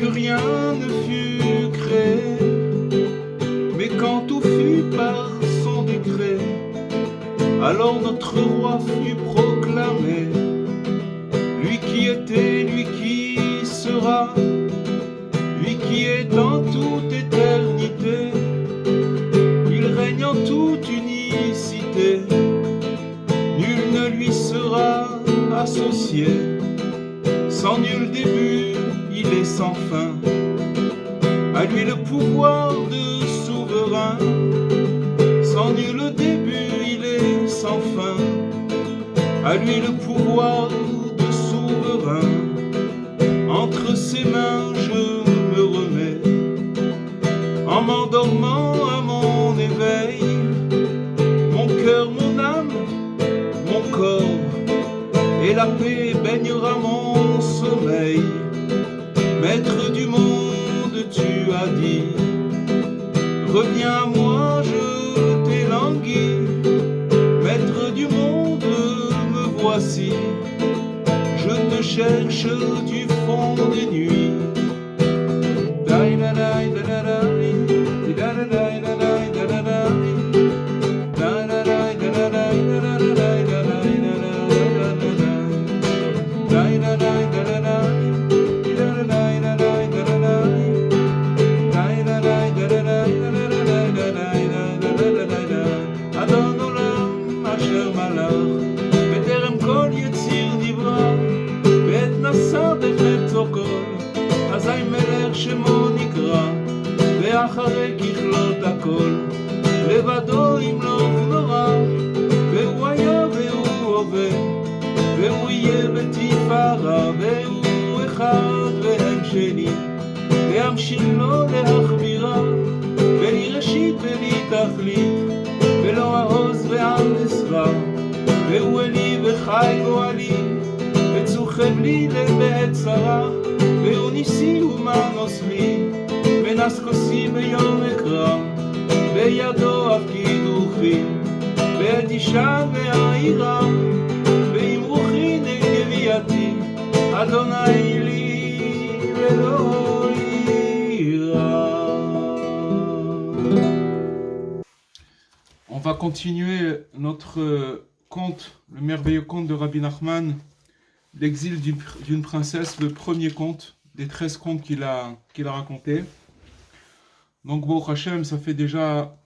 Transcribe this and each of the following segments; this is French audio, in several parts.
que rien ne fut créé, mais quand tout fut par son décret, alors notre roi fut proclamé, lui qui était, lui qui sera, lui qui est dans toute éternité, il règne en toute unicité, nul ne lui sera associé, sans nul début, il est sans fin, à lui le pouvoir de souverain, sans nul début, il est sans fin, à lui le pouvoir de souverain, entre ses mains je me remets, en m'endormant à mon éveil, mon cœur, mon âme, mon corps, et la paix baignera mon sommeil. Maître du monde, tu as dit, reviens à moi, je t'ai langui. Maître du monde, me voici, je te cherche du fond des nuits. אזי מלך שמו נקרא, ואחרי ככלות הכל, לבדו ימלוך נורא, והוא היה והוא הווה, והוא יהיה בתפארה, והוא אחד והם שני, וימשיך לו להכבירה, בלי ראשית בלי תכלית, ולא העוז והמסחר, והוא אלי וחי גואלי, וצוחב לי לבעת צרה, והוא ניסי ומנוס לי, ונס כוסי ביום אקרא, בידו הפקיד רוחי, ואת אישה והעירה, ועם רוחי נגבייתי, אדוני לי ולא יירא. On va continuer notre conte, le merveilleux conte de Rabbi Nachman, l'exil d'une princesse, le premier conte des 13 contes qu'il a raconté. Donc, Baruch Hashem, ça fait déjà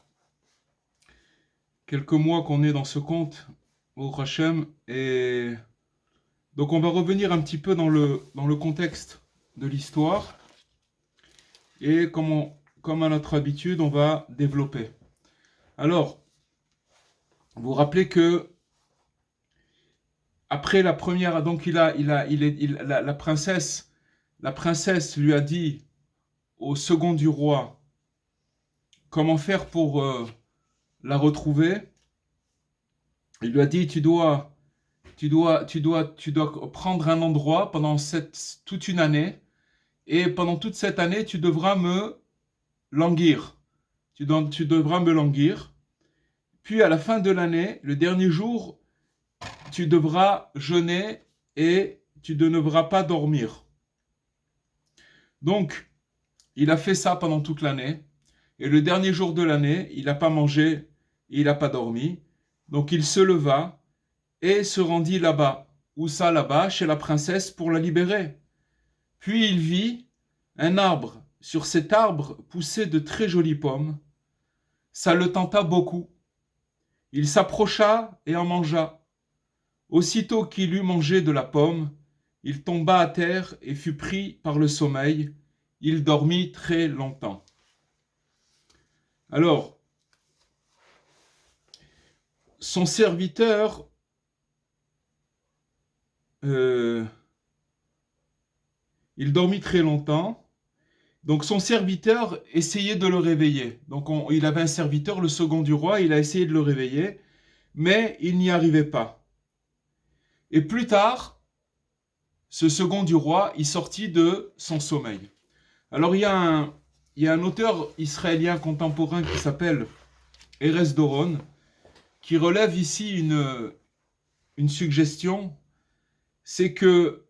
quelques mois qu'on est dans ce conte, Baruch Hashem, et donc on va revenir un petit peu dans le contexte de l'histoire, et comme à notre habitude, on va développer. Alors, vous vous rappelez que après la première, donc la princesse lui a dit au second du roi comment faire pour la retrouver. Il lui a dit tu dois prendre un endroit pendant toute une année, et pendant toute cette année tu devras me languir. Tu devras me languir. Puis à la fin de l'année, le dernier jour, tu devras jeûner et tu ne devras pas dormir. Donc, il a fait ça pendant toute l'année. Et le dernier jour de l'année, il n'a pas mangé, il n'a pas dormi. Donc, il se leva et se rendit là-bas. Où ça, là-bas, chez la princesse, pour la libérer. Puis, il vit un arbre. Sur cet arbre poussaient de très jolies pommes. Ça le tenta beaucoup. Il s'approcha et en mangea. Aussitôt qu'il eut mangé de la pomme, il tomba à terre et fut pris par le sommeil. Il dormit très longtemps. Alors, son serviteur il dormit très longtemps. Donc son serviteur essayait de le réveiller. Donc il avait un serviteur, le second du roi, il a essayé de le réveiller, mais il n'y arrivait pas. Et plus tard, ce second du roi, il sortit de son sommeil. Alors il y a un auteur israélien contemporain qui s'appelle Erez Doron, qui relève ici une suggestion, c'est que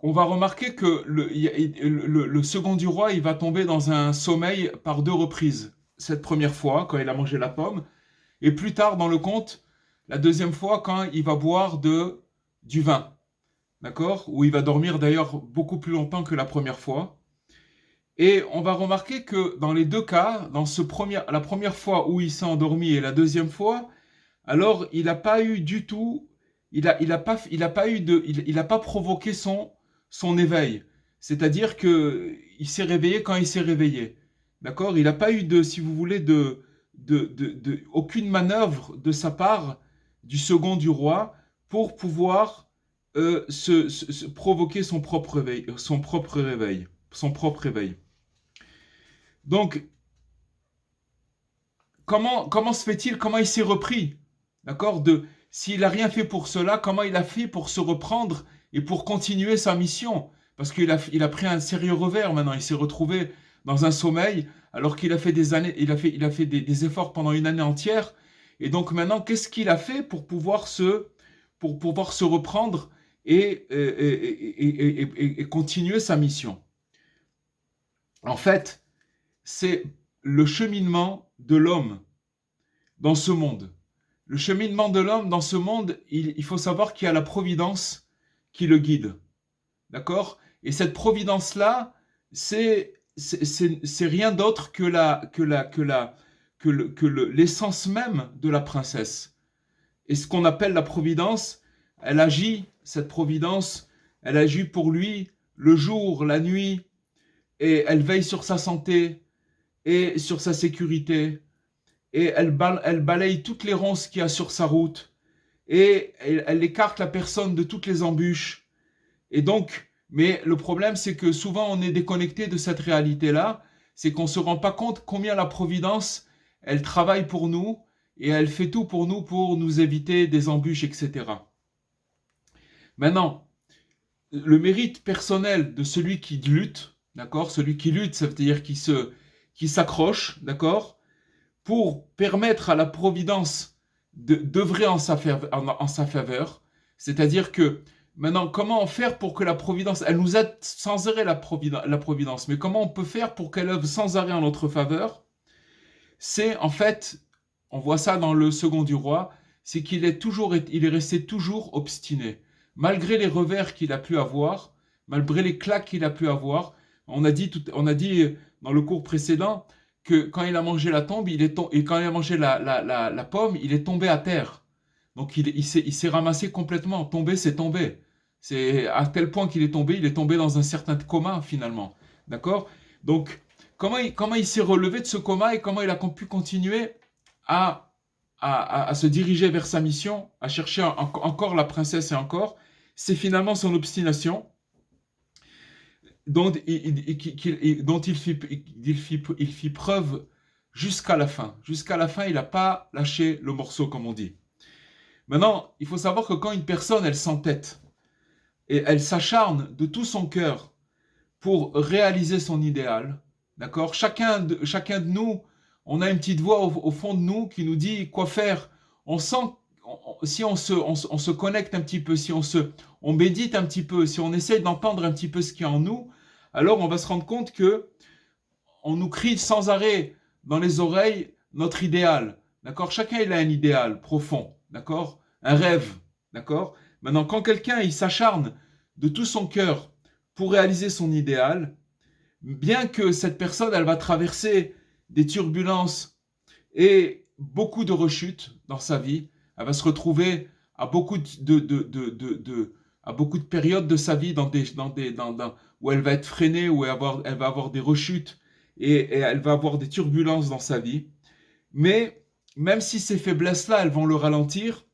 on va remarquer que le second du roi, il va tomber dans un sommeil par 2 reprises. Cette première fois, quand il a mangé la pomme, et plus tard dans le conte, la deuxième fois, quand il va boire du vin. D'accord? Où il va dormir d'ailleurs beaucoup plus longtemps que la première fois. Et on va remarquer que dans les 2 cas, la première fois où il s'est endormi et la deuxième fois, alors il n'a pas eu du tout, il a pas eu il a pas provoqué son éveil. C'est-à-dire que il s'est réveillé quand il s'est réveillé. D'accord? Il n'a pas eu si vous voulez, aucune manœuvre de sa part, du second du roi, pour pouvoir provoquer son propre réveil, son propre réveil. Donc, comment se fait-il, comment il s'est repris, d'accord, s'il n'a rien fait pour cela, comment il a fait pour se reprendre et pour continuer sa mission? Parce qu'il a pris un sérieux revers maintenant, il s'est retrouvé dans un sommeil alors qu'il a fait des années, il a fait des efforts pendant une année entière. Et donc maintenant, qu'est-ce qu'il a fait pour pouvoir se reprendre et continuer sa mission? En fait, c'est le cheminement de l'homme dans ce monde. Le cheminement de l'homme dans ce monde, il faut savoir qu'il y a la providence qui le guide. D'accord? Et cette providence-là, c'est rien d'autre que l'essence même de la princesse. Et ce qu'on appelle la providence, cette providence, elle agit pour lui le jour, la nuit, et elle veille sur sa santé et sur sa sécurité, et elle balaye toutes les ronces qu'il y a sur sa route, et elle écarte la personne de toutes les embûches. Et donc, mais le problème, c'est que souvent on est déconnecté de cette réalité-là, c'est qu'on ne se rend pas compte combien la providence, elle travaille pour nous, et elle fait tout pour nous éviter des embûches, etc. Maintenant, le mérite personnel de celui qui lutte, d'accord, celui qui lutte, ça veut dire qui s'accroche, d'accord, pour permettre à la providence d'œuvrer en sa faveur. C'est-à-dire que maintenant, comment faire pour que la providence, elle nous aide sans arrêt, la providence, mais comment on peut faire pour qu'elle œuvre sans arrêt en notre faveur? C'est en fait, on voit ça dans le second du roi, c'est il est resté toujours obstiné. Malgré les revers qu'il a pu avoir, malgré les claques qu'il a pu avoir, on a dit dans le cours précédent que quand il a mangé la tombe, et quand il a mangé la pomme, il est tombé à terre. Donc il s'est ramassé complètement. Tomber, c'est tomber. C'est à tel point qu'il est tombé dans un certain coma finalement. D'accord? Donc comment il s'est relevé de ce coma et comment il a pu continuer à se diriger vers sa mission, à chercher encore la princesse et encore, c'est finalement son obstination dont il fit preuve jusqu'à la fin. Jusqu'à la fin, il n'a pas lâché le morceau, comme on dit. Maintenant, il faut savoir que quand une personne, elle s'entête et elle s'acharne de tout son cœur pour réaliser son idéal, d'accord, chacun de nous, on a une petite voix au fond de nous qui nous dit quoi faire. On sent, si on se connecte un petit peu, si on médite un petit peu, si on essaye d'entendre un petit peu ce qu'il y a en nous, alors on va se rendre compte que on nous crie sans arrêt dans les oreilles notre idéal. D'accord? Chacun il a un idéal profond, d'accord? Un rêve, d'accord? Maintenant, quand quelqu'un il s'acharne de tout son cœur pour réaliser son idéal, bien que cette personne elle va traverser des turbulences et beaucoup de rechutes dans sa vie, elle va se retrouver à beaucoup à beaucoup de périodes de sa vie où elle va être freinée, où elle va avoir des rechutes et elle va avoir des turbulences dans sa vie. Mais même si ces faiblesses-là, elles vont le ralentir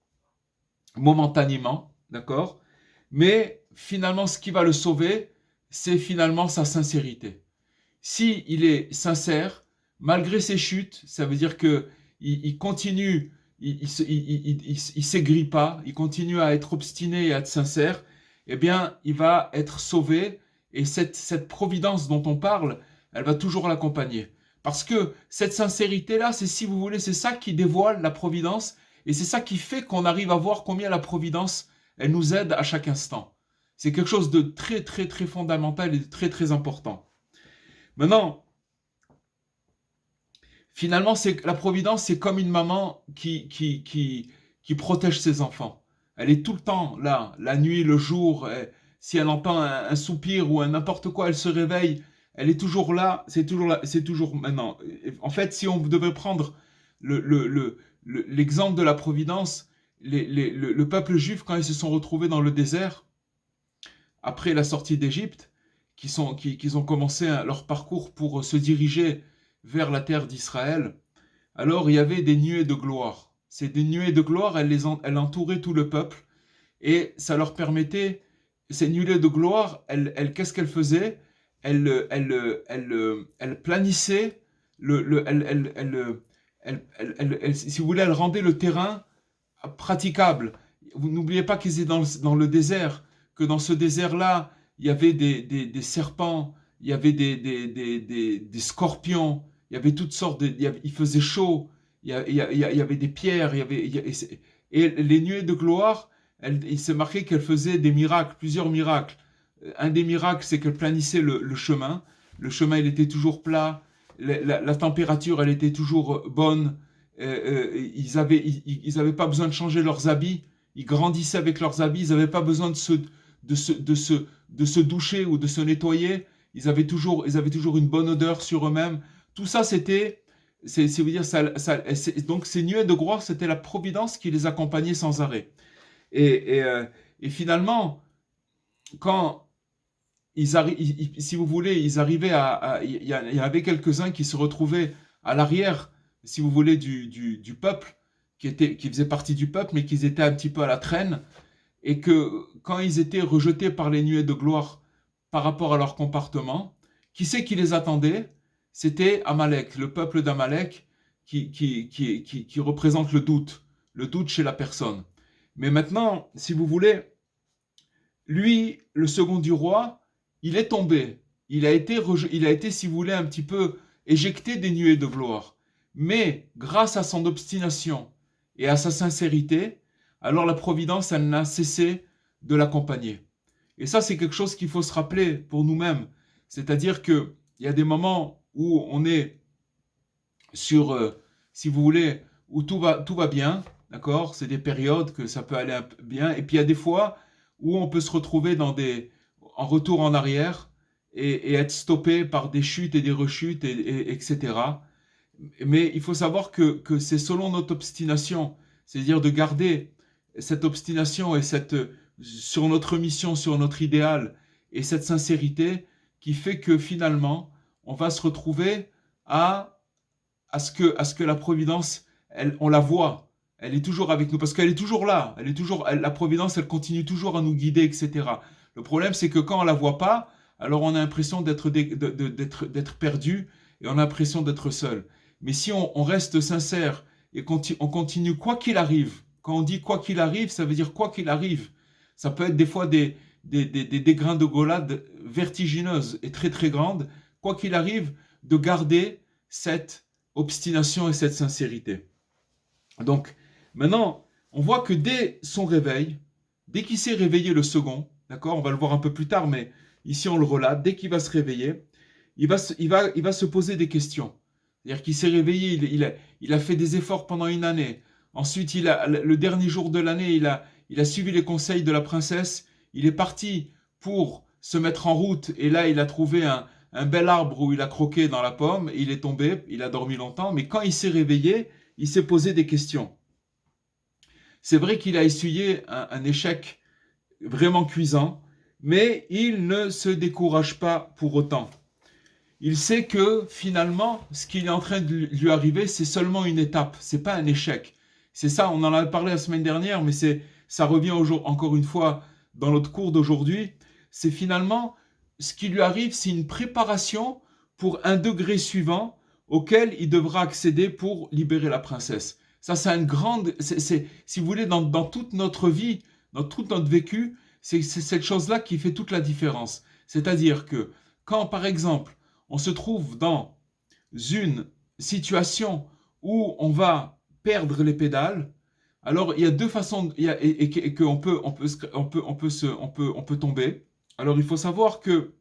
momentanément, d'accord? Mais finalement, ce qui va le sauver, c'est finalement sa sincérité. Si il est sincère, malgré ses chutes, ça veut dire que il continue, il s'aigrit pas, il continue à être obstiné et à être sincère, eh bien, il va être sauvé. Et cette providence dont on parle, elle va toujours l'accompagner. Parce que cette sincérité-là, c'est, si vous voulez, c'est ça qui dévoile la providence, et c'est ça qui fait qu'on arrive à voir combien la providence, elle nous aide à chaque instant. C'est quelque chose de très, très, très fondamental et de très, très important. Maintenant, finalement, la providence, c'est comme une maman qui protège ses enfants. Elle est tout le temps là, la nuit, le jour. Si elle entend un soupir ou un n'importe quoi, elle se réveille. Elle est toujours là, c'est toujours maintenant. En fait, si on devait prendre l'exemple de la providence, le peuple juif, quand ils se sont retrouvés dans le désert, après la sortie d'Égypte, qu'ils ont commencé leur parcours pour se diriger vers la terre d'Israël, alors il y avait des nuées de gloire. Ces des nuées de gloire, elles entouraient tout le peuple et ça leur permettait, ces nuées de gloire, qu'est-ce qu'elles faisaient? Elles planissaient, si vous voulez, elles rendaient le terrain praticable. Vous n'oubliez pas qu'ils étaient dans le désert, que dans ce désert-là, il y avait des serpents, il y avait des scorpions, il y avait toutes sortes il faisait chaud, il y avait des pierres, et les nuées de gloire, il s'est marqué qu'elles faisaient des miracles, plusieurs miracles. Un des miracles, c'est qu'elles planissaient le chemin. Le chemin, il était toujours plat, la température, elle était toujours bonne. Ils avaient pas besoin de changer leurs habits. Ils grandissaient avec leurs habits. Ils n'avaient pas besoin de se doucher ou de se nettoyer. Ils avaient toujours une bonne odeur sur eux-mêmes. Tout ça, vous dire, donc ces nuées de gloire, c'était la providence qui les accompagnait sans arrêt. Et finalement, quand si vous voulez, ils arrivaient il y avait quelques-uns qui se retrouvaient à l'arrière, si vous voulez, du peuple, qui faisait partie du peuple, mais qui étaient un petit peu à la traîne, et que quand ils étaient rejetés par les nuées de gloire par rapport à leur comportement, qui c'est qui les attendait? C'était Amalek, le peuple d'Amalek, qui représente le doute chez la personne. Mais maintenant, si vous voulez, lui, le second du roi, il est tombé. Il a été, si vous voulez, un petit peu éjecté des nuées de gloire. Mais grâce à son obstination et à sa sincérité, alors la providence, elle n'a cessé de l'accompagner. Et ça, c'est quelque chose qu'il faut se rappeler pour nous-mêmes. C'est-à-dire qu'il y a des moments où on est sur, si vous voulez, où tout va bien, d'accord? C'est des périodes que ça peut aller bien. Et puis il y a des fois où on peut se retrouver en retour en arrière et être stoppé par des chutes et des rechutes, etc. Mais il faut savoir que c'est selon notre obstination, c'est-à-dire de garder cette obstination et sur notre mission, sur notre idéal et cette sincérité qui fait que finalement, on va se retrouver à ce que la providence, on la voit, elle est toujours avec nous, parce qu'elle est toujours là, la providence, elle continue toujours à nous guider, etc. Le problème, c'est que quand on la voit pas, alors on a l'impression d'être perdu et on a l'impression d'être seul. Mais si on reste sincère et on continue quoi qu'il arrive, quand on dit quoi qu'il arrive, ça veut dire quoi qu'il arrive. Ça peut être des fois des dégringolades vertigineuses et très très grandes, quoi qu'il arrive, de garder cette obstination et cette sincérité. Donc, maintenant, on voit que dès son réveil, dès qu'il s'est réveillé le second, d'accord, on va le voir un peu plus tard, mais ici on le relate, dès qu'il va se réveiller, il va se poser des questions. C'est-à-dire qu'il s'est réveillé, il a fait des efforts pendant une année. Ensuite, le dernier jour de l'année, il a suivi les conseils de la princesse. Il est parti pour se mettre en route. Et là, il a trouvé un bel arbre où il a croqué dans la pomme. Il est tombé, il a dormi longtemps. Mais quand il s'est réveillé, il s'est posé des questions. C'est vrai qu'il a essuyé un échec vraiment cuisant, mais il ne se décourage pas pour autant. Il sait que finalement, ce qui est en train de lui arriver, c'est seulement une étape, c'est pas un échec. C'est ça, on en a parlé la semaine dernière, mais ça revient encore une fois dans notre cours d'aujourd'hui. C'est finalement, ce qui lui arrive, c'est une préparation pour un degré suivant auquel il devra accéder pour libérer la princesse. Ça, c'est une grande, si vous voulez, dans toute notre vie, dans tout notre vécu, c'est cette chose-là qui fait toute la différence. C'est-à-dire que quand, par exemple, on se trouve dans une situation où on va perdre les pédales, Alors, il y a deux façons, et qu'on peut, on peut tomber. Alors, il faut savoir que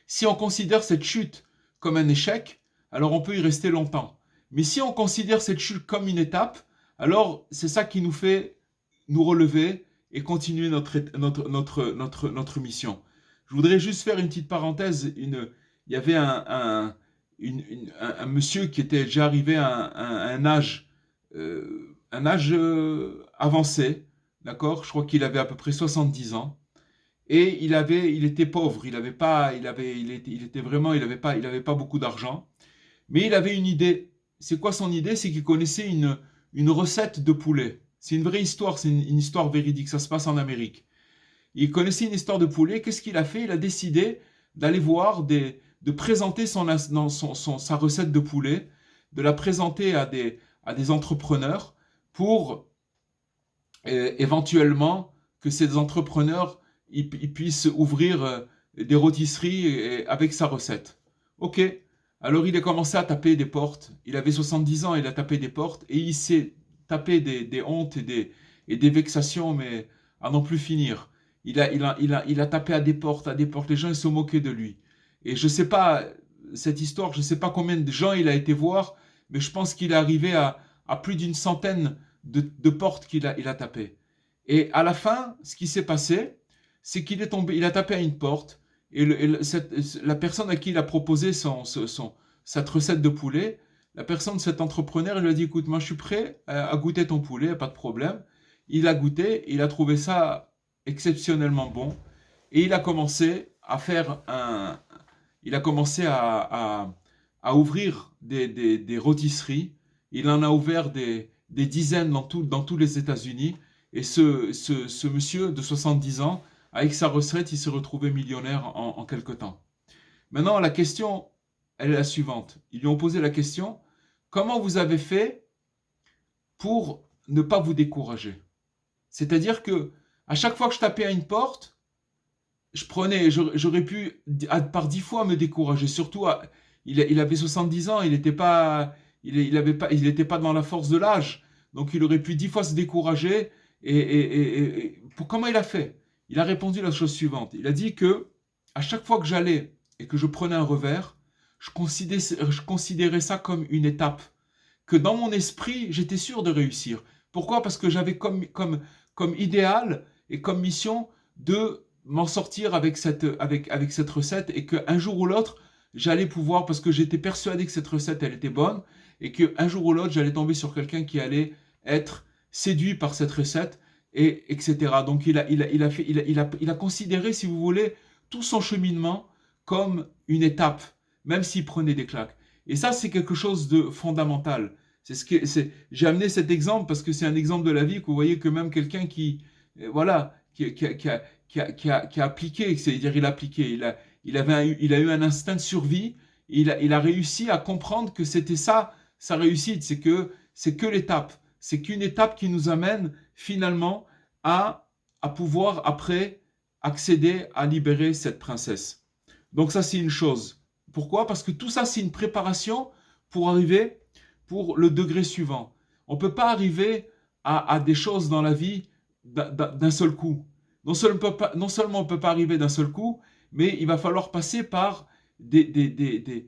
si on considère cette chute comme un échec, alors on peut y rester longtemps. Mais si on considère cette chute comme une étape, alors c'est ça qui nous fait nous relever et continuer notre mission. Je voudrais juste faire une petite parenthèse. Il y avait un monsieur qui était déjà arrivé à un âge avancé, d'accord. Je crois qu'il avait à peu près 70 ans. Et il était pauvre, il avait pas beaucoup d'argent, mais il avait une idée. C'est quoi son idée? C'est qu'il connaissait une recette de poulet. C'est une vraie histoire, c'est une histoire véridique, ça se passe en Amérique. Il connaissait une histoire de poulet, qu'est-ce qu'il a fait? Il a décidé d'aller voir, de présenter sa recette de poulet, de la présenter à des entrepreneurs pour éventuellement que ces entrepreneurs ils puissent ouvrir des rôtisseries avec sa recette. Ok, alors il a commencé à taper des portes. Il avait 70 ans, il a tapé des portes et il s'est tapé des hontes et des vexations, mais à n'en plus finir. Il a tapé à des portes. Les gens ils se moquaient de lui. Et je sais pas, cette histoire, je sais pas combien de gens il a été voir, mais je pense qu'il est arrivé à plus d'une centaine de portes il a tapé. Et à la fin, ce qui s'est passé, c'est qu'il est tombé, il a tapé à une porte, et la personne à qui il a proposé cette recette de poulet, la personne, cet entrepreneur, il lui a dit, écoute, moi je suis prêt à goûter ton poulet, pas de problème. Il a goûté, il a trouvé ça exceptionnellement bon, et il a commencé à il a commencé à ouvrir des rôtisseries. Il en a ouvert des dizaines dans tous les États-Unis. Et ce monsieur de 70 ans, avec sa recette, il s'est retrouvé millionnaire en quelque temps. Maintenant, la question, elle est la suivante. Ils lui ont posé la question, comment vous avez fait pour ne pas vous décourager? C'est-à-dire que à chaque fois que je tapais à une porte, j'aurais pu par 10 fois me décourager. Surtout, il avait 70 ans, il n'était pas, il était pas dans la force de l'âge. Donc il aurait pu 10 fois se décourager. Comment il a fait? Il a répondu la chose suivante. Il a dit que à chaque fois que j'allais et que je prenais un revers, je considérais ça comme une étape. Que dans mon esprit, j'étais sûr de réussir. Pourquoi? Parce que j'avais comme idéal et comme mission de m'en sortir avec cette recette et qu'un jour ou l'autre, j'allais pouvoir, parce que j'étais persuadé que cette recette, elle était bonne, et qu'un jour ou l'autre, j'allais tomber sur quelqu'un qui allait être séduit par cette recette, etc. Donc il a considéré, si vous voulez, tout son cheminement comme une étape, même s'il prenait des claques. Et ça, c'est quelque chose de fondamental. J'ai amené cet exemple parce que c'est un exemple de la vie que vous voyez que même quelqu'un voilà, qui a appliqué, c'est-à-dire il a appliqué, il a eu un instinct de survie, il a réussi à comprendre que c'était ça, sa réussite, c'est que l'étape. C'est qu'une étape qui nous amène finalement à pouvoir après accéder à libérer cette princesse. Donc ça c'est une chose. Pourquoi? Parce que tout ça c'est une préparation pour arriver pour le degré suivant. On ne peut pas arriver à des choses dans la vie d'un seul coup. Non seulement on ne peut pas arriver d'un seul coup, mais il va falloir passer par des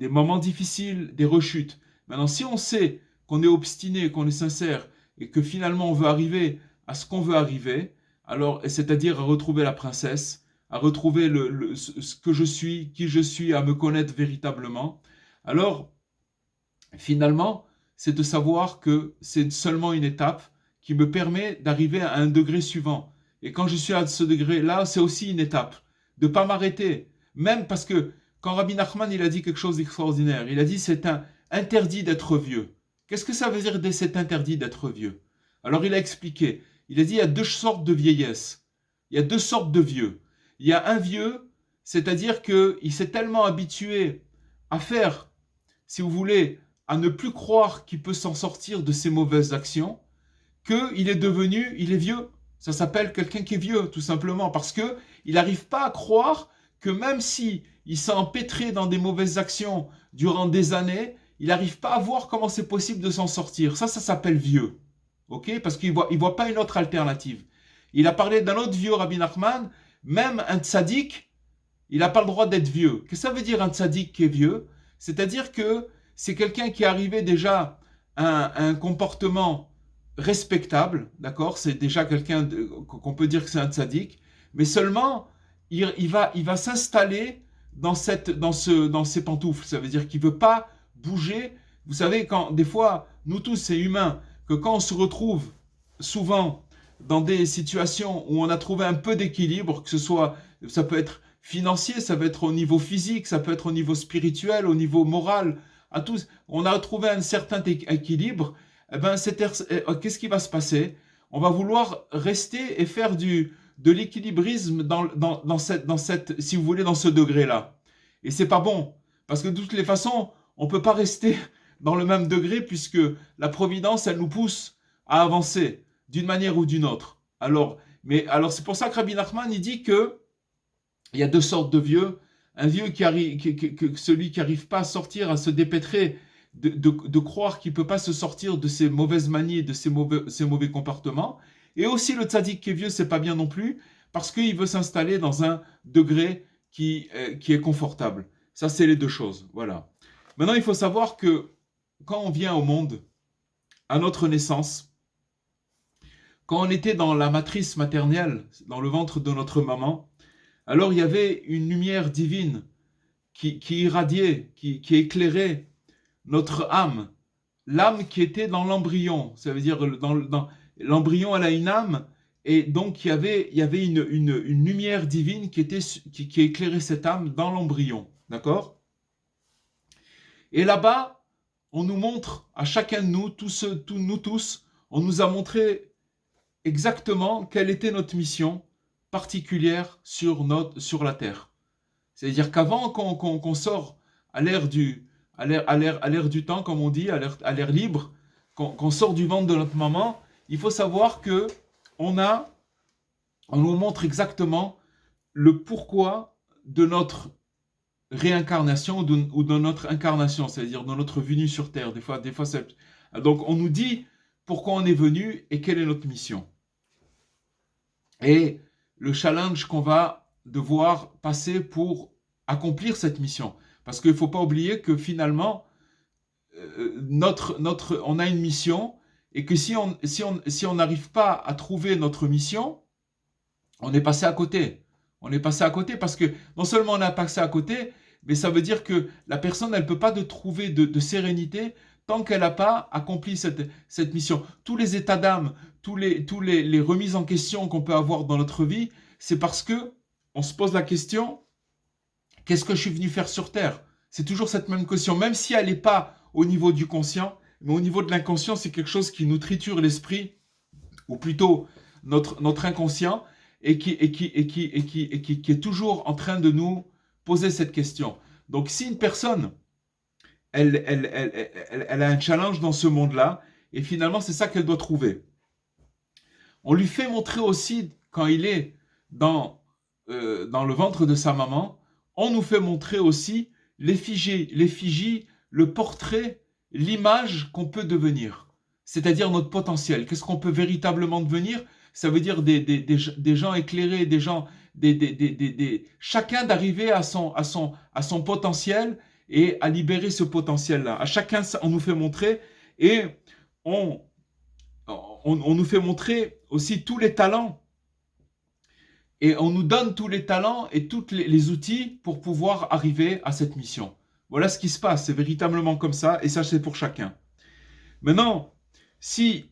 moments difficiles, des rechutes. Maintenant, si on sait qu'on est obstiné, qu'on est sincère, et que finalement on veut arriver à ce qu'on veut arriver, alors, c'est-à-dire à retrouver la princesse, à retrouver ce que je suis, qui je suis, à me connaître véritablement, alors finalement, c'est de savoir que c'est seulement une étape qui me permet d'arriver à un degré suivant. Et quand je suis à ce degré-là, c'est aussi une étape. De ne pas m'arrêter. Même parce que quand Rabbi Nachman il a dit quelque chose d'extraordinaire, il a dit c'est interdit d'être vieux. Qu'est-ce que ça veut dire c'est interdit d'être vieux? Alors il a expliqué. Il a dit il y a deux sortes de vieillesse. Il y a deux sortes de vieux. Il y a un vieux, c'est-à-dire qu'il s'est tellement habitué à faire, si vous voulez, à ne plus croire qu'il peut s'en sortir de ses mauvaises actions, qu'il est devenu, il est vieux. Ça s'appelle quelqu'un qui est vieux, tout simplement, parce que il n'arrive pas à croire que même si il s'est empêtré dans des mauvaises actions durant des années, il n'arrive pas à voir comment c'est possible de s'en sortir. Ça s'appelle vieux. Ok? Parce qu'il voit pas une autre alternative. Il a parlé d'un autre vieux, Rabbi Nachman, même un tzaddik, il n'a pas le droit d'être vieux. Qu'est-ce que ça veut dire un tzaddik qui est vieux? C'est-à-dire que c'est quelqu'un qui est arrivé déjà à un comportement respectable, d'accord? C'est déjà quelqu'un qu'on peut dire que c'est un tzaddik, mais seulement il va s'installer dans ces pantoufles. Ça veut dire qu'il ne veut pas bouger. Vous savez, quand des fois, nous tous, c'est humain, que quand on se retrouve souvent dans des situations où on a trouvé un peu d'équilibre, que ce soit, ça peut être financier, ça peut être au niveau physique, ça peut être au niveau spirituel, au niveau moral, à tous, on a trouvé un certain équilibre, eh ben, qu'est-ce qui va se passer? On va vouloir rester et faire de l'équilibrisme dans cette, si vous voulez, dans ce degré-là. Et c'est pas bon, parce que de toutes les façons, on peut pas rester dans le même degré, puisque la providence, elle nous pousse à avancer d'une manière ou d'une autre. Alors c'est pour ça que Rabbi Nachman, il dit que il y a deux sortes de vieux. Un vieux celui qui n'arrive pas à sortir, à se dépêtrer, de croire qu'il ne peut pas se sortir de ses mauvaises manies, de ses mauvais comportements. Et aussi le tzaddik qui est vieux, c'est pas bien non plus, parce qu'il veut s'installer dans un degré qui est confortable. Ça, c'est les deux choses. Voilà. Maintenant, il faut savoir que quand on vient au monde, à notre naissance, quand on était dans la matrice maternelle, dans le ventre de notre maman, alors il y avait une lumière divine qui irradiait, qui éclairait notre âme. L'âme qui était dans l'embryon, ça veut dire dans l'embryon, elle a une âme, et donc il y avait une lumière divine qui éclairait cette âme dans l'embryon, d'accord? Et là-bas, on nous montre, à chacun de nous, nous tous, on nous a montré exactement quelle était notre mission particulière sur la Terre. C'est-à-dire qu'avant qu'on sort à l'ère du temps, comme on dit, à l'ère libre, qu'on sort du ventre de notre maman, il faut savoir que on nous montre exactement le pourquoi de notre réincarnation ou de notre incarnation, c'est-à-dire de notre venue sur Terre. Des fois, donc on nous dit pourquoi on est venu et quelle est notre mission. Et le challenge qu'on va devoir passer pour accomplir cette mission. Parce qu'il ne faut pas oublier que finalement, on a une mission et que si on n'arrive pas à trouver notre mission, on est passé à côté. On est passé à côté parce que non seulement on a passé à côté, mais ça veut dire que la personne, elle ne peut pas trouver de sérénité tant qu'elle n'a pas accompli cette mission. Tous les états d'âme, tous les remises en question qu'on peut avoir dans notre vie, c'est parce que on se pose la question, qu'est-ce que je suis venu faire sur Terre? C'est toujours cette même question, même si elle n'est pas au niveau du conscient, mais au niveau de l'inconscient, c'est quelque chose qui nous triture l'esprit, ou plutôt notre inconscient, et qui est toujours en train de nous poser cette question. Donc si une personne, elle a un challenge dans ce monde-là, et finalement c'est ça qu'elle doit trouver. On lui fait montrer aussi, quand il est dans le ventre de sa maman, on nous fait montrer aussi l'effigie, le portrait, l'image qu'on peut devenir. C'est-à-dire notre potentiel. Qu'est-ce qu'on peut véritablement devenir? Ça veut dire des gens éclairés, des gens, chacun d'arriver à son potentiel et à libérer ce potentiel-là. À chacun, on nous fait montrer et on nous fait montrer aussi tous les talents. Et on nous donne tous les talents et tous les outils pour pouvoir arriver à cette mission. Voilà ce qui se passe, c'est véritablement comme ça, et ça c'est pour chacun. Maintenant, si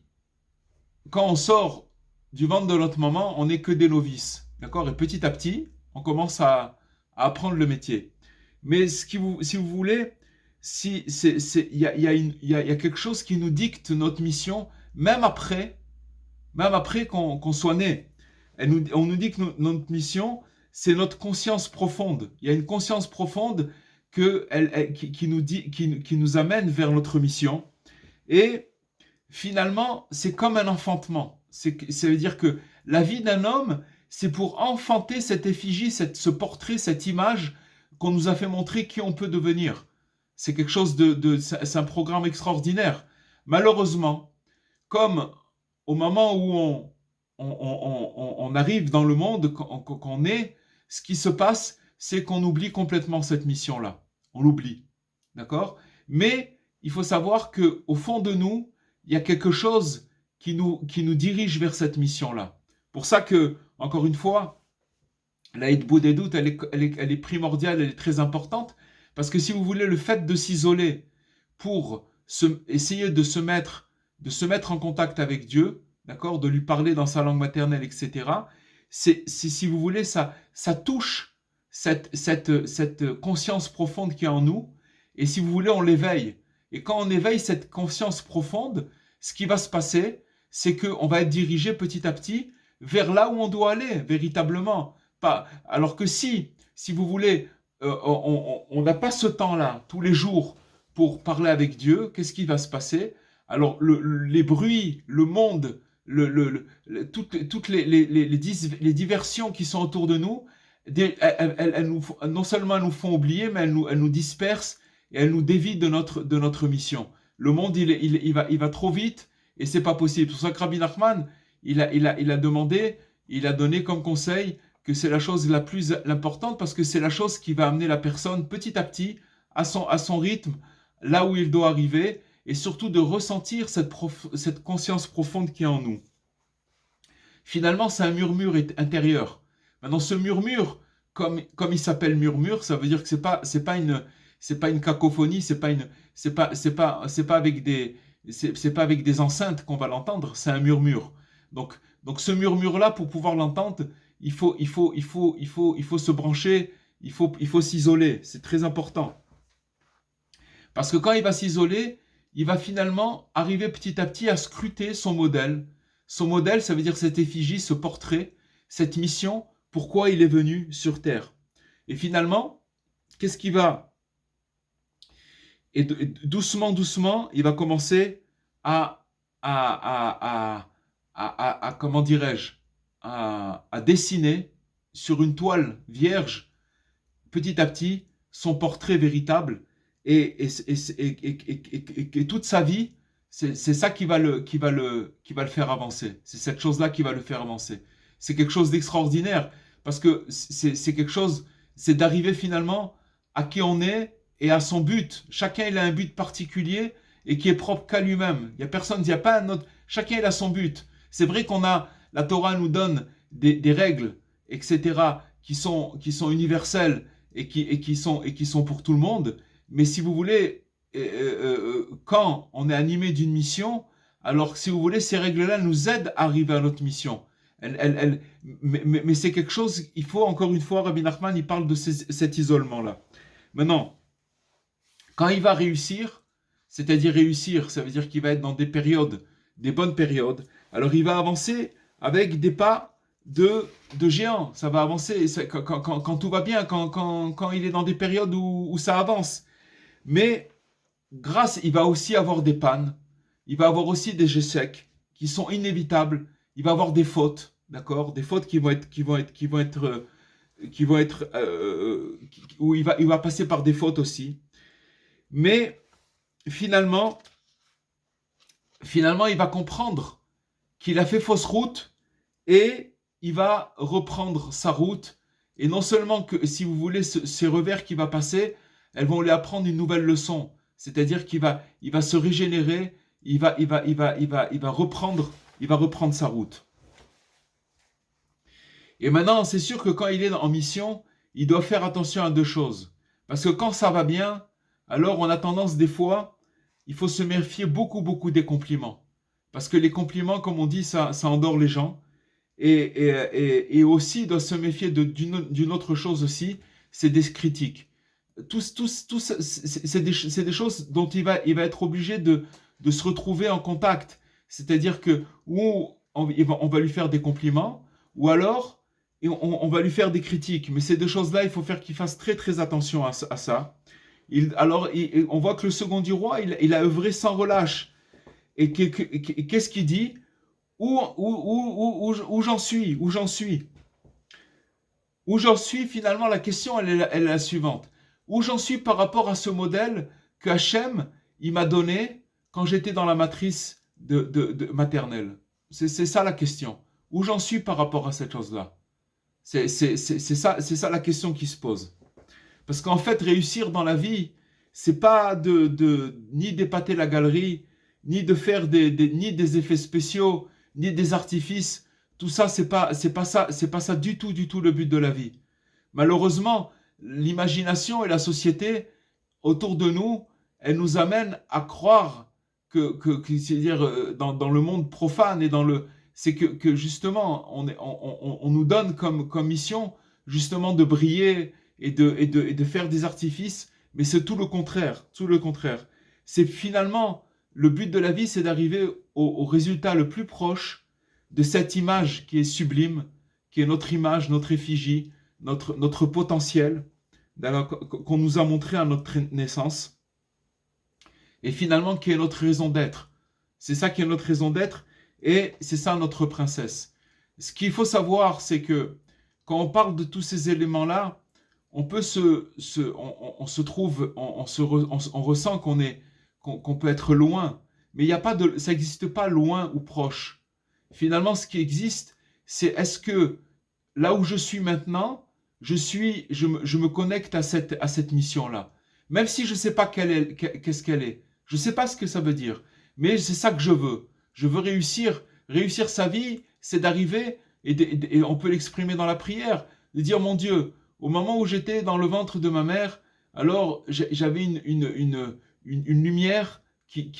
quand on sort du ventre de notre maman, on n'est que des novices, d'accord? Et petit à petit, on commence à apprendre le métier. Mais si vous voulez, il y a quelque chose qui nous dicte notre mission, même après qu'on soit né. On nous dit que notre mission, c'est notre conscience profonde. Il y a une conscience profonde qui nous amène vers notre mission. Et finalement, c'est comme un enfantement. Ça veut dire que la vie d'un homme, c'est pour enfanter cette effigie, ce portrait, cette image qu'on nous a fait montrer qui on peut devenir. C'est quelque chose c'est un programme extraordinaire. Malheureusement, comme au moment où on arrive dans le monde, qu'on est, ce qui se passe, c'est qu'on oublie complètement cette mission-là. On l'oublie. D'accord? Mais il faut savoir qu'au fond de nous, il y a quelque chose qui nous dirige vers cette mission-là. Pour ça que, encore une fois, la Hitboudedout, elle est primordiale, elle est très importante, parce que si vous voulez, le fait de s'isoler pour essayer de se mettre en contact avec Dieu, d'accord, de lui parler dans sa langue maternelle, etc., si vous voulez, ça touche cette conscience profonde qui est en nous, et si vous voulez, on l'éveille. Et quand on éveille cette conscience profonde, ce qui va se passer, c'est qu'on va être dirigé petit à petit vers là où on doit aller, véritablement. Pas, alors que si vous voulez, on n'a pas ce temps-là, tous les jours, pour parler avec Dieu, qu'est-ce qui va se passer? Alors, les bruits, le monde, toutes les diversions qui sont autour de nous, non seulement elles nous font oublier, mais elles nous dispersent et elles nous dévient de notre mission. Le monde, il va trop vite et c'est pas possible. C'est pour ça que Rabbi Nachman, il a demandé, il a donné comme conseil que c'est la chose la plus importante parce que c'est la chose qui va amener la personne petit à petit à son rythme, là où il doit arriver, et surtout de ressentir cette conscience profonde qui est en nous. Finalement, c'est un murmure intérieur. Maintenant, ce murmure, comme il s'appelle murmure, ça veut dire que c'est pas une cacophonie, c'est pas avec des enceintes qu'on va l'entendre, c'est un murmure. Donc ce murmure-là, pour pouvoir l'entendre, il faut se brancher, il faut s'isoler. C'est très important. Parce que quand il va s'isoler, il va finalement arriver petit à petit à scruter son modèle. Son modèle, ça veut dire cette effigie, ce portrait, cette mission, pourquoi il est venu sur Terre. Et finalement, qu'est-ce qui va... Et doucement, il va commencer à comment dirais-je, à dessiner sur une toile vierge, petit à petit, son portrait véritable, et toute sa vie, c'est ça qui va le faire avancer. C'est cette chose-là qui va le faire avancer. C'est quelque chose d'extraordinaire, parce que c'est quelque chose, c'est d'arriver finalement à qui on est et à son but. Chacun il a un but particulier et qui est propre qu'à lui-même. Il y a personne, il n'y a pas un autre. Chacun il a son but. C'est vrai la Torah nous donne des règles, etc., qui sont universelles et qui sont pour tout le monde. Mais si vous voulez, quand on est animé d'une mission, alors si vous voulez, ces règles-là nous aident à arriver à notre mission. Mais c'est quelque chose, il faut encore une fois, Rabbi Nachman, il parle de cet isolement-là. Maintenant, quand il va réussir, c'est-à-dire réussir, ça veut dire qu'il va être dans des périodes, des bonnes périodes, alors il va avancer avec des pas de géant. Ça va avancer quand tout va bien, quand il est dans des périodes où ça avance. Mais il va aussi avoir des pannes, il va avoir aussi des échecs qui sont inévitables, il va avoir des fautes, d'accord, des fautes où il va passer par des fautes aussi. Mais finalement, il va comprendre qu'il a fait fausse route et il va reprendre sa route. Et non seulement que, si vous voulez, ces revers qu'il va passer, elles vont lui apprendre une nouvelle leçon. C'est-à-dire qu'il va se régénérer, il va reprendre sa route. Et maintenant, c'est sûr que quand il est en mission, il doit faire attention à deux choses. Parce que quand ça va bien, alors on a tendance des fois, il faut se méfier beaucoup des compliments. Parce que les compliments, comme on dit, ça endort les gens. Et aussi, il doit se méfier d'une autre chose aussi, c'est des critiques. C'est des choses dont il va être obligé de se retrouver en contact. C'est-à-dire que ou on va lui faire des compliments, ou alors on va lui faire des critiques. Mais ces deux choses-là, il faut qu'il fasse très attention à ça. On voit que le second du roi, il a œuvré sans relâche. Et qu'est-ce qu'il dit? Où j'en suis? Où j'en suis? Où j'en suis, finalement, la question, elle est la suivante. Où j'en suis par rapport à ce modèle que Hachem, il m'a donné quand j'étais dans la matrice de maternelle? C'est ça la question. Où j'en suis par rapport à cette chose-là? C'est ça la question qui se pose. Parce qu'en fait, réussir dans la vie, c'est pas ni d'épater la galerie, ni de faire ni des effets spéciaux, ni des artifices. Tout ça, c'est pas ça du tout le but de la vie. Malheureusement, l'imagination et la société autour de nous, elles nous amènent à croire c'est-à-dire dans le monde profane et c'est que justement, on nous donne comme mission justement de briller et de faire des artifices, mais c'est tout le contraire, tout le contraire. C'est finalement, le but de la vie, c'est d'arriver au résultat le plus proche de cette image qui est sublime, qui est notre image, notre effigie, notre potentiel, qu'on nous a montré à notre naissance, et finalement qui est notre raison d'être. C'est ça qui est notre raison d'être, et c'est ça notre princesse. Ce qu'il faut savoir, c'est que quand on parle de tous ces éléments-là, on ressent qu'on peut être loin, mais ça n'existe pas loin ou proche. Finalement, ce qui existe, c'est est-ce que là où je suis maintenant, je me connecte à cette mission-là. Même si je ne sais pas qu'est-ce qu'elle est. Je ne sais pas ce que ça veut dire. Mais c'est ça que je veux. Je veux réussir. Réussir sa vie, c'est d'arriver, et on peut l'exprimer dans la prière, de dire, mon Dieu, au moment où j'étais dans le ventre de ma mère, alors j'avais une lumière qui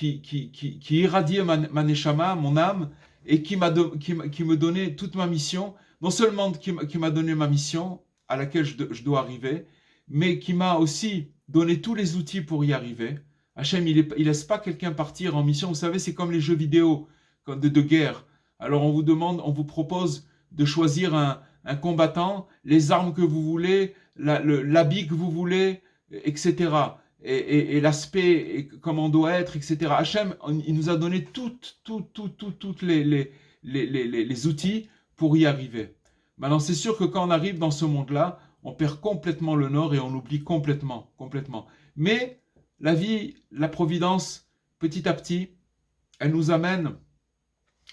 irradiait ma neshama, mon âme, et qui me donnait toute ma mission, non seulement qui m'a donné ma mission à laquelle je dois arriver, mais qui m'a aussi donné tous les outils pour y arriver. Hachem, il laisse pas quelqu'un partir en mission. Vous savez, c'est comme les jeux vidéo de guerre. Alors on vous propose de choisir un combattant, les armes que vous voulez, l'habit que vous voulez, etc. Et l'aspect, comment on doit être, etc. Hachem, il nous a donné toutes les outils pour y arriver. Maintenant, c'est sûr que quand on arrive dans ce monde-là, on perd complètement le nord et on oublie complètement. Mais la vie, la providence, petit à petit, elle nous amène,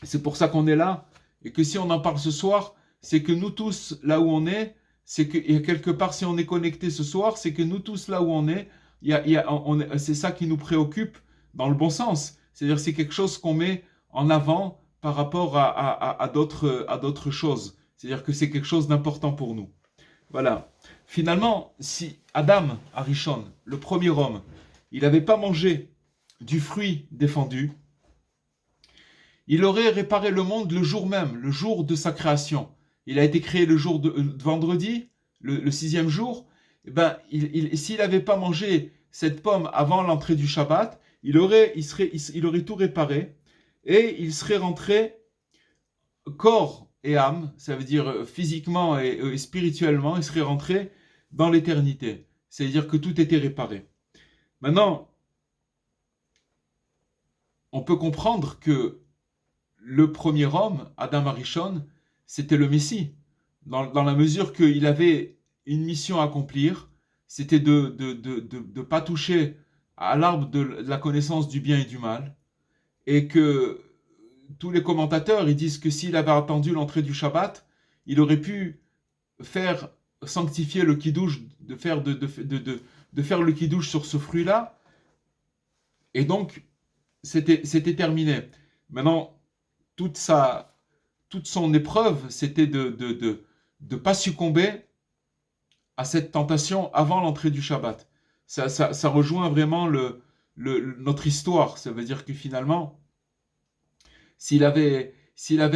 c'est pour ça qu'on est là, et que si on en parle ce soir, c'est que nous tous, là où on est, c'est que, et quelque part, si on est connecté ce soir, c'est que nous tous, là où on est, c'est ça qui nous préoccupe dans le bon sens. C'est-à-dire c'est quelque chose qu'on met en avant par rapport à d'autres choses. C'est-à-dire que c'est quelque chose d'important pour nous. Voilà. Finalement, si Adam Arishon, le premier homme, il n'avait pas mangé du fruit défendu, il aurait réparé le monde le jour même, le jour de sa création. Il a été créé le jour de vendredi, le 6e jour. Eh ben, s'il n'avait pas mangé cette pomme avant l'entrée du Shabbat, il aurait tout réparé et il serait rentré corps et âme, ça veut dire physiquement et spirituellement, il serait rentré dans l'éternité. C'est-à-dire que tout était réparé. Maintenant, on peut comprendre que le premier homme, Adam Arishon, c'était le Messie, dans la mesure qu'il avait une mission à accomplir, c'était de pas toucher à l'arbre de la connaissance du bien et du mal, et que tous les commentateurs, ils disent que s'il avait attendu l'entrée du Shabbat, il aurait pu faire sanctifier le kiddush, de faire le kiddush sur ce fruit-là, et donc c'était terminé. Maintenant, toute son épreuve, c'était de pas succomber à cette tentation avant l'entrée du Shabbat. Ça rejoint vraiment notre histoire. Ça veut dire que finalement, s'il avait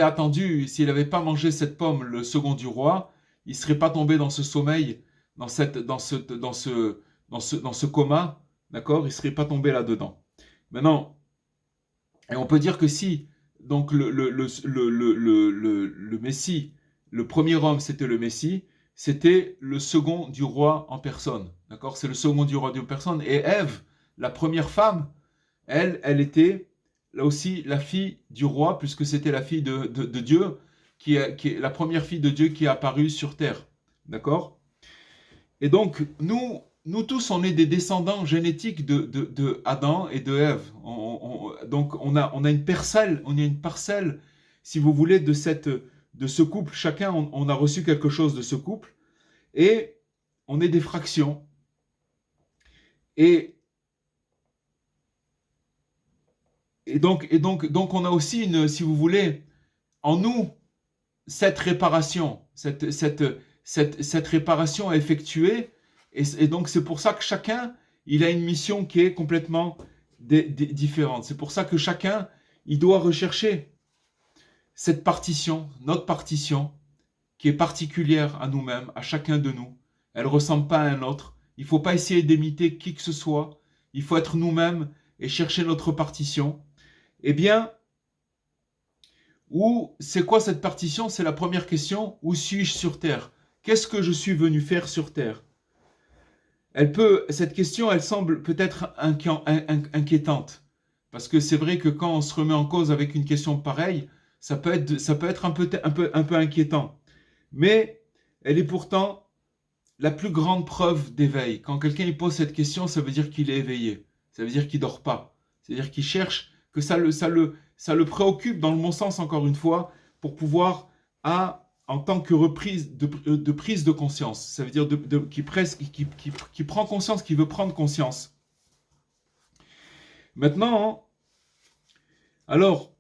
attendu, s'il n'avait pas mangé cette pomme, le second du roi, il ne serait pas tombé dans ce sommeil, dans ce coma, d'accord? Il ne serait pas tombé là-dedans. Maintenant, et on peut dire que si, donc le Messie, le premier homme c'était le Messie, c'était le second du roi en personne, d'accord? C'est le second du roi en personne. Et Ève, la première femme, elle était là aussi la fille du roi, puisque c'était la fille de Dieu, qui est la première fille de Dieu qui est apparue sur terre, d'accord? Et donc, nous nous tous, on est des descendants génétiques de Adam et de Ève. Donc, on a une parcelle, si vous voulez, de ce couple. Chacun, on a reçu quelque chose de ce couple. Et on est des fractions. Et donc, on a aussi, si vous voulez, en nous, cette réparation, cette réparation à effectuer. Et donc, c'est pour ça que chacun, il a une mission qui est complètement différente. C'est pour ça que chacun, il doit rechercher cette partition, notre partition, qui est particulière à nous-mêmes, à chacun de nous. Elle ne ressemble pas à un autre. Il ne faut pas essayer d'imiter qui que ce soit. Il faut être nous-mêmes et chercher notre partition. Eh bien, c'est quoi cette partition? C'est la première question. Où suis-je sur Terre? Qu'est-ce que je suis venu faire sur Terre? Cette question, elle semble peut-être inquiétante. Parce que c'est vrai que quand on se remet en cause avec une question pareille, ça peut être un peu inquiétant. Mais elle est pourtant la plus grande preuve d'éveil. Quand quelqu'un il pose cette question, ça veut dire qu'il est éveillé. Ça veut dire qu'il ne dort pas. C'est-à-dire qu'il cherche, que ça le préoccupe, dans le bon sens encore une fois, pour pouvoir, en tant que reprise de prise de conscience. Ça veut dire qui prend conscience, qui veut prendre conscience. Maintenant, alors,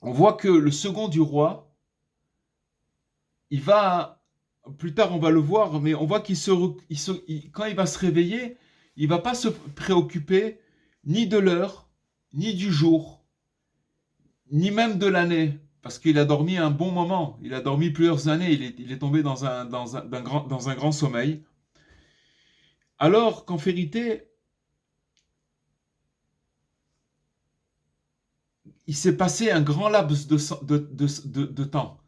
on voit que le second du roi, il va, plus tard on va le voir, mais on voit quand il va se réveiller, il ne va pas se préoccuper ni de l'heure, ni du jour, ni même de l'année, parce qu'il a dormi un bon moment, il a dormi plusieurs années, il est tombé dans un grand sommeil. Alors qu'en vérité, il s'est passé un grand laps de temps.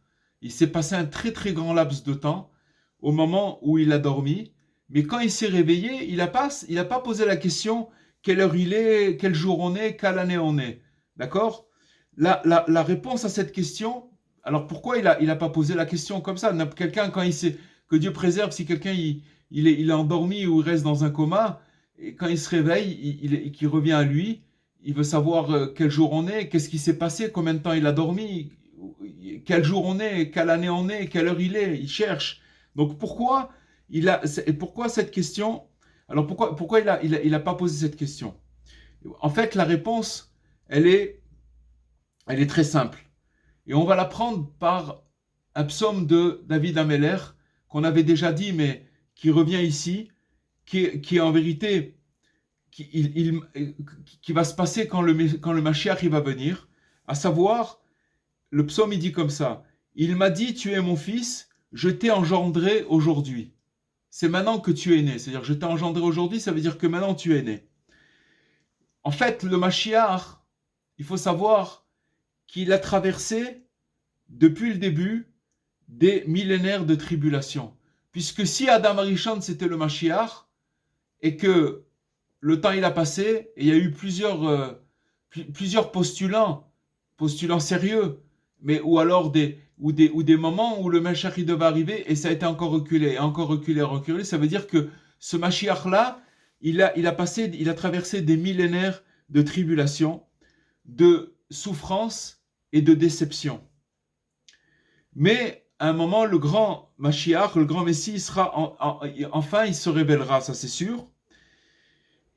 Il s'est passé un très très grand laps de temps au moment où il a dormi. Mais quand il s'est réveillé, il n'a pas posé la question quelle heure il est, quel jour on est, quelle année on est. D'accord? La réponse à cette question, alors pourquoi il a pas posé la question comme ça? Quelqu'un, quand il sait, que Dieu préserve, si quelqu'un il est endormi ou il reste dans un coma, et quand il se réveille, qu'il revient à lui, il veut savoir quel jour on est, qu'est-ce qui s'est passé, combien de temps il a dormi, quel jour on est, quelle année on est, quelle heure il est, il cherche. Donc pourquoi cette question? Alors pourquoi il a pas posé cette question? En fait, la réponse, elle est très simple. Et on va la prendre par un psaume de David Ameller, qu'on avait déjà dit, mais qui revient ici, qui en vérité, qui va se passer quand le Mashiach va venir, à savoir, le psaume il dit comme ça: il m'a dit, tu es mon fils, je t'ai engendré aujourd'hui. C'est maintenant que tu es né. C'est-à-dire, je t'ai engendré aujourd'hui, ça veut dire que maintenant tu es né. En fait, le Mashiach, il faut savoir qu'il a traversé, depuis le début, des millénaires de tribulation. Puisque si Adam Arishon c'était le Mashiach, et que le temps il a passé, et il y a eu plusieurs postulants sérieux, mais ou alors des moments où le Mashiach il devait arriver, et ça a été encore reculé, reculé. Ça veut dire que ce Mashiach là, il a traversé des millénaires de tribulation, de souffrance et de déception. Mais à un moment, le grand Mashiach, le grand Messie, enfin il se révélera, ça c'est sûr.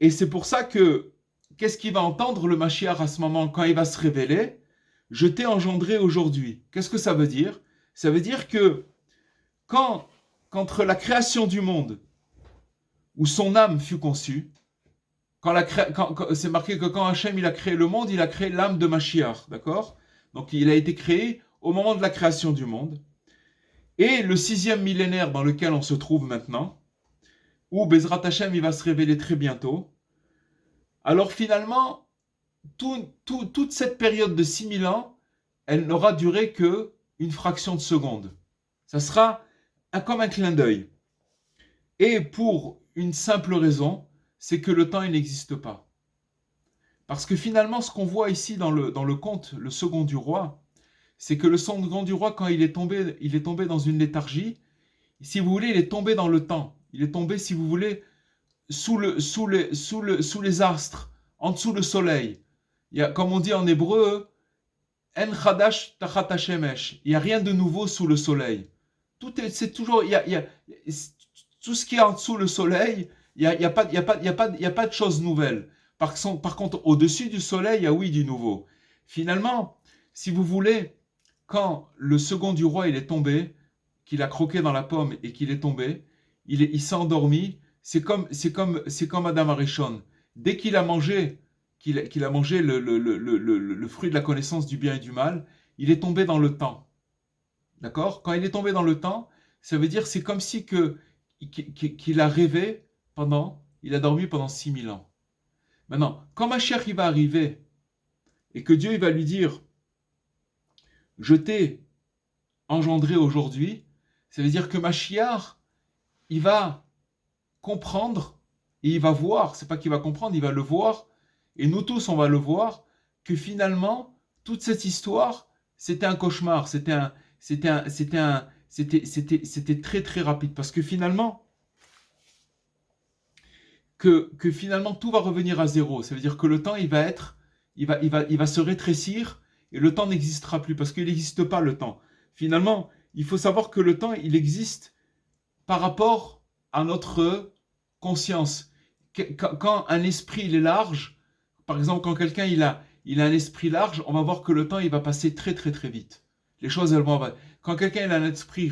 Et c'est pour ça que, qu'est-ce qu'il va entendre le Mashiach à ce moment quand il va se révéler? Je t'ai engendré aujourd'hui. Qu'est-ce que ça veut dire? Ça veut dire que qu'entre la création du monde, où son âme fut conçue, c'est marqué que quand Hachem il a créé le monde, il a créé l'âme de Mashiach, d'accord? Donc il a été créé au moment de la création du monde. Et le 6e millénaire dans lequel on se trouve maintenant, où Bezrat Hachem il va se révéler très bientôt. Alors finalement, toute cette période de 6000 ans, elle n'aura duré qu'une fraction de seconde. Ça sera comme un clin d'œil. Et pour une simple raison, c'est que le temps il n'existe pas. Parce que finalement, ce qu'on voit ici dans le conte, le second du roi, c'est que le second du roi, quand il est tombé dans une léthargie, si vous voulez, il est tombé dans le temps. il est tombé, si vous voulez, sous les astres, en dessous le soleil. Il y a, comme on dit en hébreu, En chadash tachat hashemesh. Il n'y a rien de nouveau sous le soleil. C'est toujours, tout ce qui est en dessous le soleil, il n'y a pas de choses nouvelles. Par contre, au-dessus du soleil, il y a oui du nouveau. Finalement, si vous voulez, quand le second du roi il est tombé, qu'il a croqué dans la pomme et qu'il est tombé, il s'est endormi. C'est comme Adam Arishon. Dès qu'il a mangé le fruit de la connaissance du bien et du mal, il est tombé dans le temps. D'accord? Quand il est tombé dans le temps, ça veut dire c'est comme si qu'il a rêvé il a dormi pendant 6000 ans. Maintenant, quand Mashiach il va arriver et que Dieu il va lui dire je t'ai engendré aujourd'hui, ça veut dire que Mashiach il va comprendre et il va voir, c'est pas qu'il va comprendre, il va le voir, et nous tous on va le voir, que finalement toute cette histoire c'était un cauchemar, c'était très très rapide, parce que finalement finalement tout va revenir à zéro, ça veut dire que le temps il va se rétrécir et le temps n'existera plus parce qu'il n'existe pas le temps. Finalement, il faut savoir que le temps il existe par rapport à notre conscience. Quand un esprit il est large, par exemple quand quelqu'un il a un esprit large, on va voir que le temps il va passer très très très vite. Les choses elles vont. Quand quelqu'un il a un esprit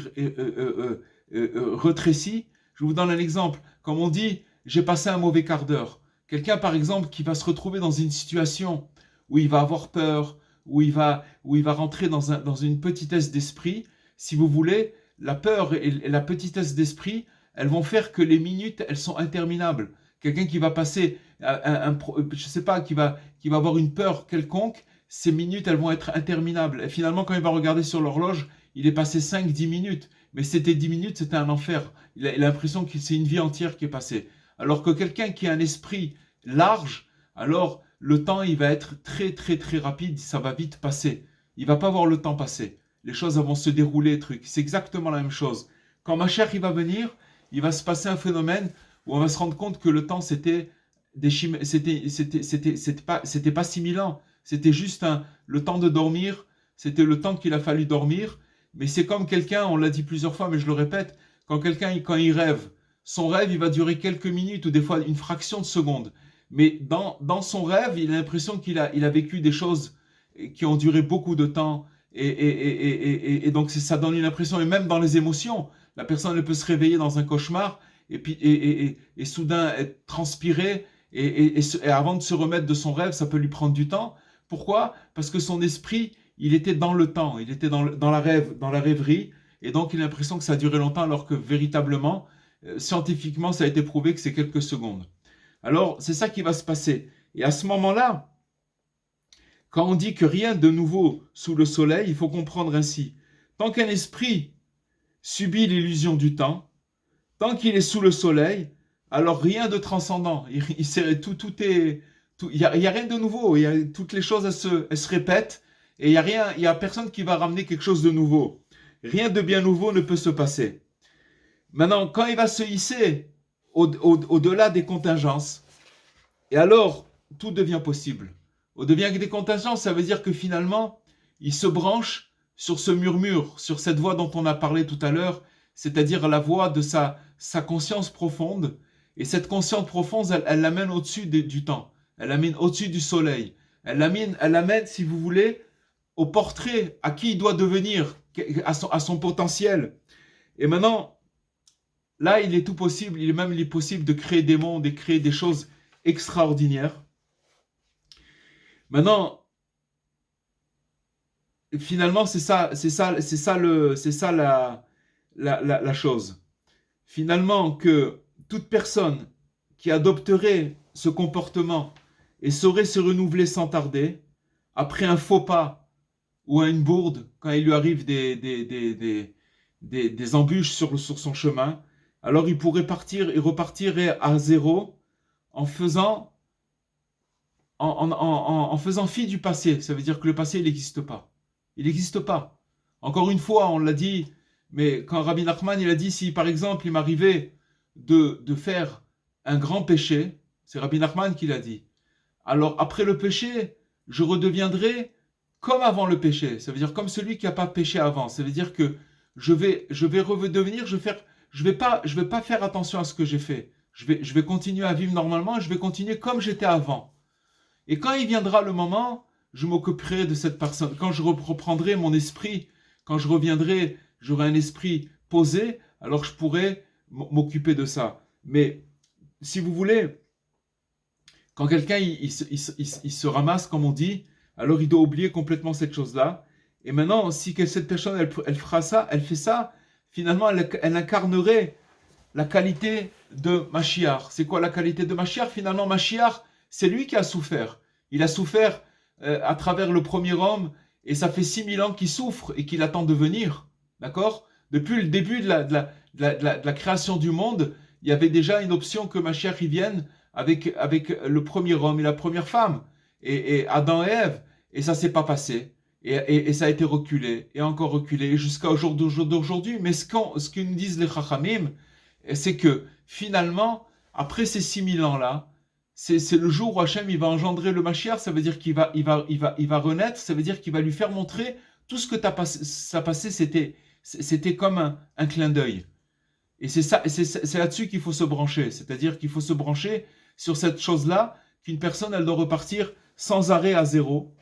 rétréci, je vous donne un exemple. Comme on dit, j'ai passé un mauvais quart d'heure. Quelqu'un par exemple qui va se retrouver dans une situation où il va avoir peur, où il va rentrer dans une petitesse d'esprit, si vous voulez, la peur et la petitesse d'esprit, elles vont faire que les minutes, elles sont interminables. Quelqu'un qui va passer, je sais pas, qui va avoir une peur quelconque, ces minutes, elles vont être interminables. Et finalement, quand il va regarder sur l'horloge, il est passé 5-10 minutes. Mais c'était 10 minutes, c'était un enfer. Il a l'impression que c'est une vie entière qui est passée. Alors que quelqu'un qui a un esprit large, alors le temps, il va être très, très, très rapide. Ça va vite passer. Il va pas voir le temps passer. Les choses vont se dérouler, truc. C'est exactement la même chose. Quand Mashiach il va venir, il va se passer un phénomène où on va se rendre compte que le temps c'était pas 6000 ans, c'était juste le temps de dormir, c'était le temps qu'il a fallu dormir. Mais c'est comme quelqu'un, on l'a dit plusieurs fois, mais je le répète, quand il rêve, son rêve il va durer quelques minutes ou des fois une fraction de seconde. Mais dans son rêve, il a l'impression qu'il a vécu des choses qui ont duré beaucoup de temps. Et donc ça donne une impression, et même dans les émotions, la personne elle peut se réveiller dans un cauchemar et soudain être transpirée et avant de se remettre de son rêve, ça peut lui prendre du temps. Pourquoi? Parce que son esprit, il était dans le temps, il était dans la rêverie, et donc il a l'impression que ça a duré longtemps, alors que véritablement, scientifiquement, ça a été prouvé que c'est quelques secondes. Alors c'est ça qui va se passer. Et à ce moment-là, quand on dit que rien de nouveau sous le soleil, il faut comprendre ainsi. Tant qu'un esprit subit l'illusion du temps, tant qu'il est sous le soleil, alors rien de transcendant. Il y a rien de nouveau. Toutes les choses, elles se répètent. Et il y a personne qui va ramener quelque chose de nouveau. Rien de bien nouveau ne peut se passer. Maintenant, quand il va se hisser au-delà des contingences, et alors, tout devient possible. Au-delà des contingences, ça veut dire que finalement, il se branche sur ce murmure, sur cette voix dont on a parlé tout à l'heure, c'est-à-dire la voix de sa conscience profonde. Et cette conscience profonde, elle l'amène au-dessus du temps. Elle l'amène au-dessus du soleil. Elle l'amène, si vous voulez, au portrait, à qui il doit devenir, à son potentiel. Et maintenant, là, il est tout possible, il est possible de créer des mondes et créer des choses extraordinaires. Maintenant, finalement, c'est ça la chose. Finalement, que toute personne qui adopterait ce comportement et saurait se renouveler sans tarder, après un faux pas ou à une bourde, quand il lui arrive des embûches sur son chemin, alors il pourrait repartir à zéro en faisant fi du passé. Ça veut dire que le passé, il n'existe pas. Il n'existe pas. Encore une fois, on l'a dit, mais quand Rabbi Nachman, il a dit, si par exemple, il m'arrivait de faire un grand péché, c'est Rabbi Nachman qui l'a dit, alors après le péché, je redeviendrai comme avant le péché. Ça veut dire comme celui qui n'a pas péché avant. Ça veut dire que je vais redevenir, je vais pas faire attention à ce que j'ai fait. Je vais continuer à vivre normalement, je vais continuer comme j'étais avant. Et quand il viendra le moment, je m'occuperai de cette personne. Quand je reprendrai mon esprit, quand je reviendrai, j'aurai un esprit posé, alors je pourrai m'occuper de ça. Mais si vous voulez, quand quelqu'un il se ramasse, comme on dit, alors il doit oublier complètement cette chose-là. Et maintenant, si cette personne elle fera ça, elle fait ça, finalement elle incarnerait la qualité de Mashiach. C'est quoi la qualité de Mashiach? Finalement, Mashiach, c'est lui qui a souffert. Il a souffert à travers le premier homme, et ça fait 6000 ans qu'il souffre et qu'il attend de venir. D'accord? Depuis le début de la création du monde, il y avait déjà une option que Mashiach y vienne avec le premier homme et la première femme, et Adam et Ève. Et ça ne s'est pas passé. Et ça a été reculé, et encore reculé, jusqu'au jour d'aujourd'hui. Mais ce que nous disent les Chachamim, c'est que finalement, après ces 6000 ans-là, c'est le jour où Hachem il va engendrer le Mashiach. Ça veut dire qu'il va renaître, ça veut dire qu'il va lui faire montrer tout ce que ça passé, c'était comme un clin d'œil. Et c'est là-dessus qu'il faut se brancher. C'est-à-dire qu'il faut se brancher sur cette chose-là, qu'une personne, elle doit repartir sans arrêt à zéro.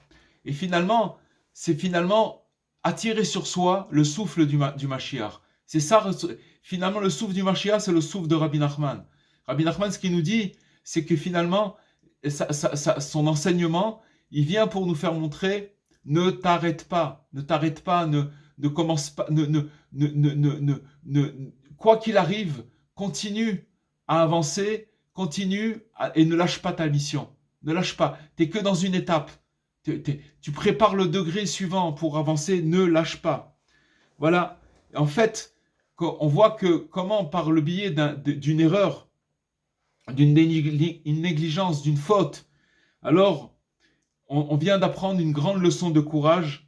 Et finalement, c'est finalement attirer sur soi le souffle du Mashiach. C'est ça, finalement, le souffle du Mashiach, c'est le souffle de Rabbi Nachman. Rabbi Nachman, ce qu'il nous dit, c'est que finalement, son enseignement, il vient pour nous faire montrer, ne t'arrête pas, ne commence pas, quoi qu'il arrive, continue à avancer, et ne lâche pas ta mission. Ne lâche pas. Tu n'es que dans une étape. Tu prépares le degré suivant pour avancer, ne lâche pas. Voilà. En fait, on voit que comment par le biais d'une erreur, d'une négligence, d'une faute, alors on vient d'apprendre une grande leçon de courage.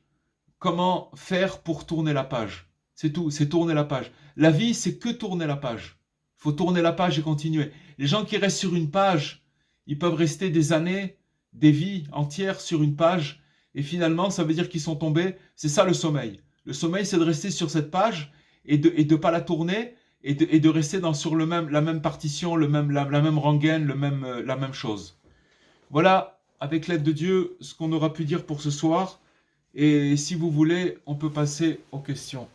Comment faire pour tourner la page? C'est tout, c'est tourner la page. La vie, c'est que tourner la page. Il faut tourner la page et continuer. Les gens qui restent sur une page, ils peuvent rester des années, des vies entières sur une page, et finalement, ça veut dire qu'ils sont tombés. C'est ça le sommeil. Le sommeil, c'est de rester sur cette page et de pas la tourner, et de rester sur la même partition, la même rengaine, la même chose. Voilà, avec l'aide de Dieu, ce qu'on aura pu dire pour ce soir. Et si vous voulez, on peut passer aux questions.